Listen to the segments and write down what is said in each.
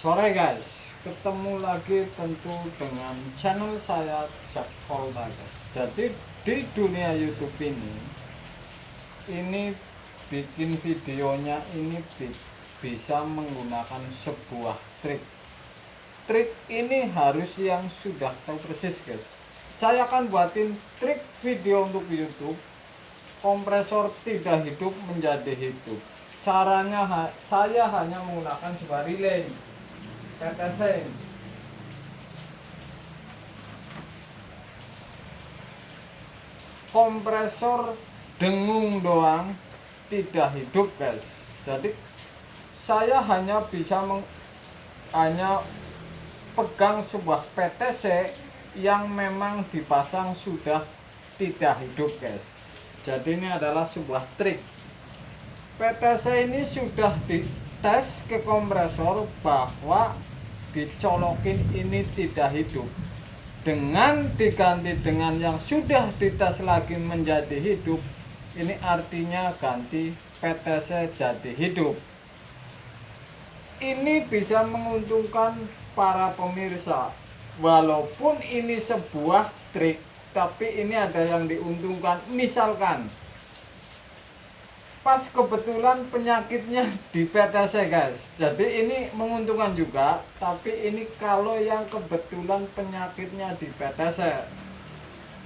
Sore guys, ketemu lagi tentu dengan channel saya Jack Volta guys. Jadi di dunia YouTube ini bikin videonya ini bisa menggunakan sebuah trik. Trik ini harus yang sudah tahu persis guys. Saya akan buatin trik video untuk YouTube kompresor tidak hidup menjadi hidup. Caranya saya hanya menggunakan sebuah relay PTC. Kompresor dengung doang, tidak hidup guys. Jadi saya hanya bisa hanya pegang sebuah PTC yang memang dipasang sudah tidak hidup guys. Jadi ini adalah sebuah trik. PTC ini sudah dites ke kompresor bahwa dicolokin ini tidak hidup. Dengan diganti dengan yang sudah dites lagi menjadi hidup, ini artinya ganti PTC jadi hidup. Ini bisa menguntungkan para pemirsa. Walaupun ini sebuah trik, tapi ini ada yang diuntungkan. Misalkan pas kebetulan penyakitnya di PTC guys, jadi ini menguntungkan juga. Tapi ini kalau yang kebetulan penyakitnya di PTC.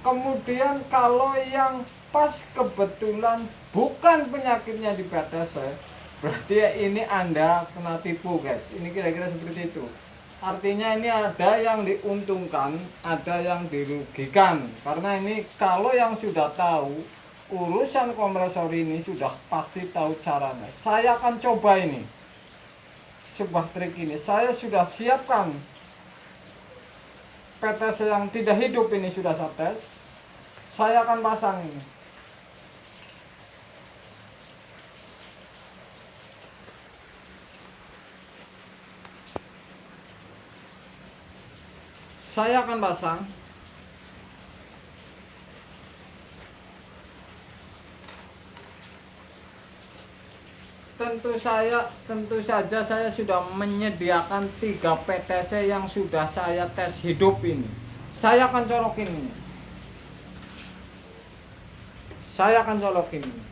Kemudian kalau yang pas kebetulan bukan penyakitnya di PTC, berarti ya ini Anda kena tipu guys. Ini kira-kira seperti itu. Artinya ini ada yang diuntungkan, ada yang dirugikan. Karena ini kalau yang sudah tahu urusan kompresor ini sudah pasti tahu caranya. Saya akan coba ini sebuah trik ini. Saya sudah siapkan PTC yang tidak hidup ini, sudah saya tes. Saya akan pasang ini. Saya akan pasang. Tentu saja saya sudah menyediakan 3 PTC yang sudah saya tes hidup ini. Saya akan colokin ini. Saya akan colokin ini.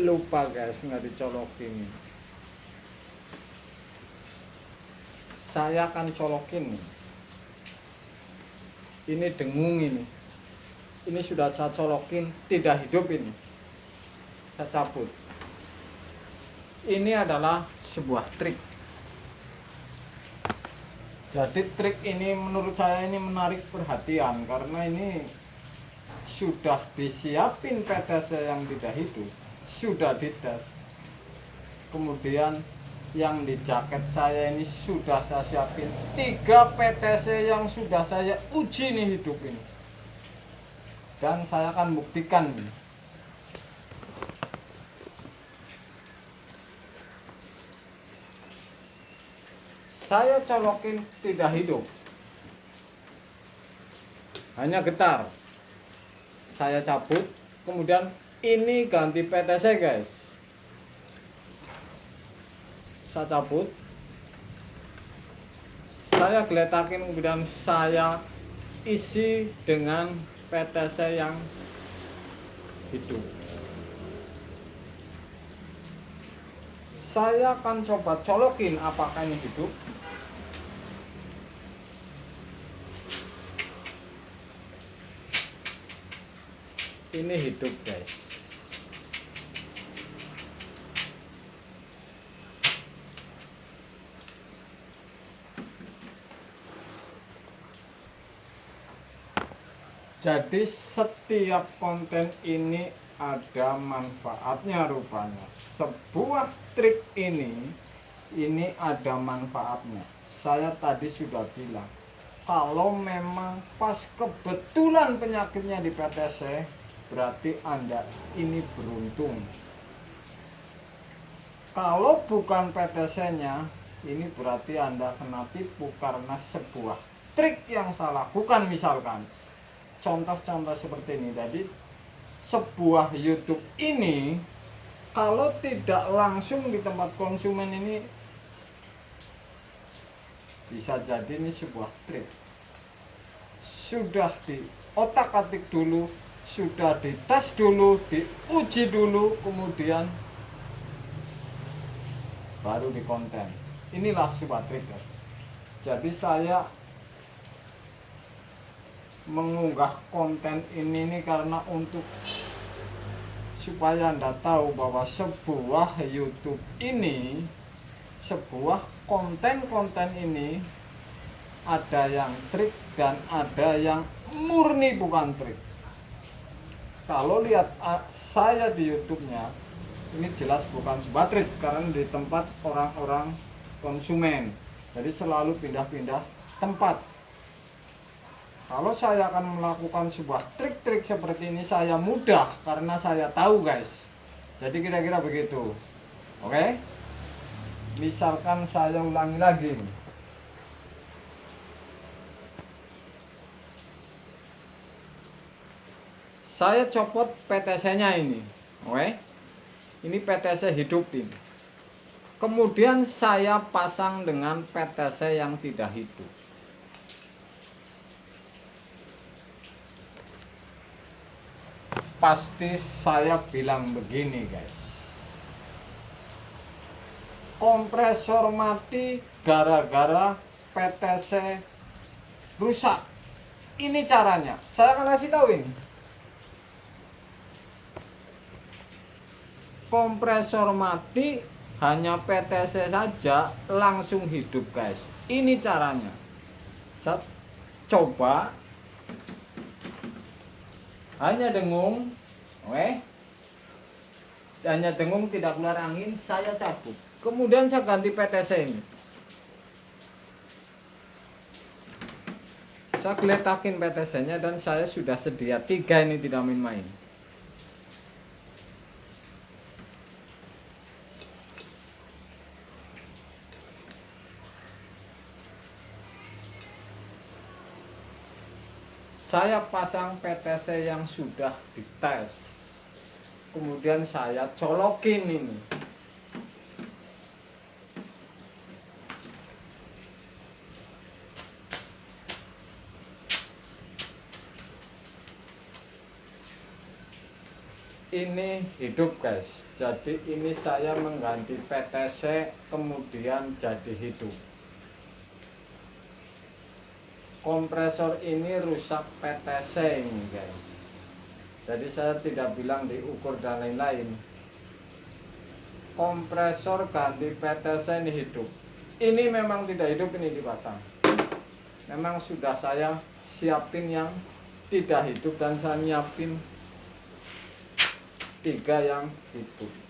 Lupa guys, nggak dicolokin. Saya akan colokin. Ini dengung ini sudah saya colokin tidak hidup ini. Saya cabut. Ini adalah sebuah trik. Jadi trik ini menurut saya ini menarik perhatian karena ini sudah disiapin PTC yang tidak hidup, sudah dites. Kemudian yang di jaket saya ini sudah saya siapin 3 PTC yang sudah saya uji nih hidup ini. Dan saya akan buktikan nih. Saya colokin tidak hidup, hanya getar. Saya cabut, kemudian ini ganti PTC guys. Saya cabut, saya geletakin, kemudian saya isi dengan PTC yang hidup. Saya akan coba colokin apakah ini hidup. Ini hidup guys. Jadi setiap konten ini ada manfaatnya rupanya. Sebuah trik ini ada manfaatnya. Saya tadi sudah bilang, kalau memang pas kebetulan penyakitnya di PTC, berarti Anda ini beruntung. Kalau bukan PTC-nya, ini berarti Anda kena tipu karena sebuah trik yang saya lakukan. Misalkan contoh-contoh seperti ini. Jadi sebuah YouTube ini kalau tidak langsung di tempat konsumen ini bisa jadi ini sebuah trik. Sudah di otak-atik dulu, sudah dites dulu, diuji dulu, kemudian baru di konten. Inilah sebuah trik, guys. Jadi saya mengunggah konten ini karena untuk supaya Anda tahu bahwa sebuah YouTube ini, sebuah konten-konten ini ada yang trik dan ada yang murni bukan trik. Kalau lihat saya di YouTube-nya, ini jelas bukan sebuah trik karena di tempat orang-orang konsumen. Jadi selalu pindah-pindah tempat. Kalau saya akan melakukan sebuah trik-trik seperti ini, saya mudah karena saya tahu, guys. Jadi kira-kira begitu. Oke? Misalkan saya ulangi lagi. Saya copot PTC-nya ini. Oke? Ini PTC hidup ini. Kemudian saya pasang dengan PTC yang tidak hidup. Pasti saya bilang begini, guys. Kompresor mati gara-gara PTC rusak. Ini caranya. Saya akan kasih tahu ini. Kompresor mati hanya PTC saja langsung hidup, guys. Ini caranya. Saya coba. Hanya dengung, oke? Hanya dengung, tidak keluar angin, saya cabut. Kemudian saya ganti PTC ini. Saya geletakin PTC-nya dan saya sudah sedia 3 ini, tidak main-main. Saya pasang PTC yang sudah dites. Kemudian saya colokin ini. Ini hidup, guys. Jadi ini saya mengganti PTC kemudian jadi hidup. Kompresor ini rusak PTC ini, guys. Jadi saya tidak bilang diukur dan lain-lain. Kompresor ganti PTC ini hidup. Ini memang tidak hidup, ini dipasang. Memang sudah saya siapin yang tidak hidup dan saya nyiapin 3 yang hidup.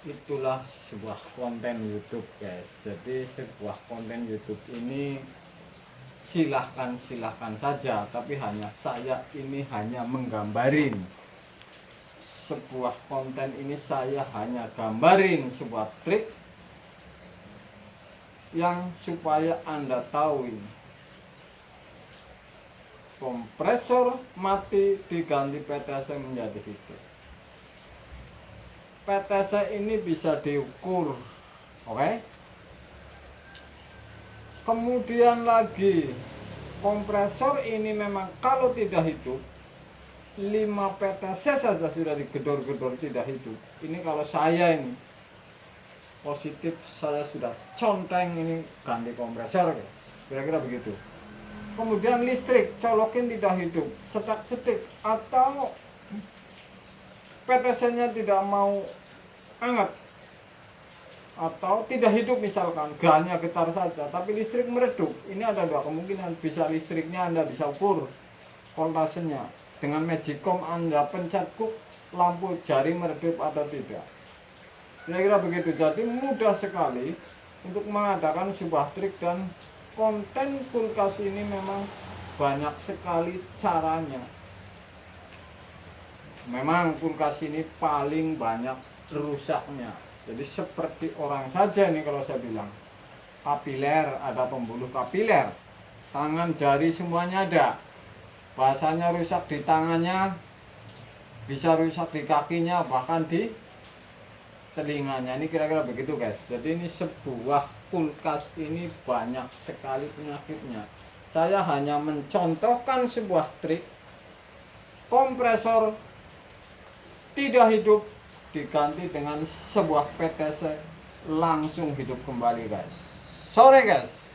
Itulah sebuah konten YouTube, guys. Jadi sebuah konten YouTube ini silahkan saja, tapi hanya saya ini hanya menggambarin sebuah konten ini, saya hanya gambarin sebuah trik yang supaya Anda tahu ini. Kompresor mati diganti PTC menjadi hidup. PTC ini bisa diukur, oke? Kemudian lagi, kompresor ini memang kalau tidak hidup, 5 PTC saja sudah digedor-gedor tidak hidup. Ini kalau saya ini positif, saya sudah conteng ini ganti kompresor, kira-kira begitu. Kemudian listrik, colokin tidak hidup, cetak-cetik, atau PTC-nya tidak mau hangat atau tidak hidup, misalkan galnya getar saja tapi listrik meredup. Ini ada 2 kemungkinan. Bisa listriknya Anda bisa ukur voltasenya dengan magicom, Anda pencet kuk, lampu jari meredup atau tidak. Kira-kira begitu. Jadi mudah sekali untuk mengadakan sebuah trik, dan konten kulkas ini memang banyak sekali caranya. Memang kulkas ini paling banyak rusaknya. Jadi seperti orang saja nih kalau saya bilang. kapiler, ada pembuluh kapiler, tangan, jari semuanya ada. Bahasanya rusak di tangannya, bisa rusak di kakinya, bahkan di telinganya. Ini kira-kira begitu guys. Jadi ini sebuah kulkas ini banyak sekali penyakitnya. Saya hanya mencontohkan sebuah trik. Kompresor tidak hidup diganti dengan sebuah PTC, langsung hidup kembali guys. Sore guys.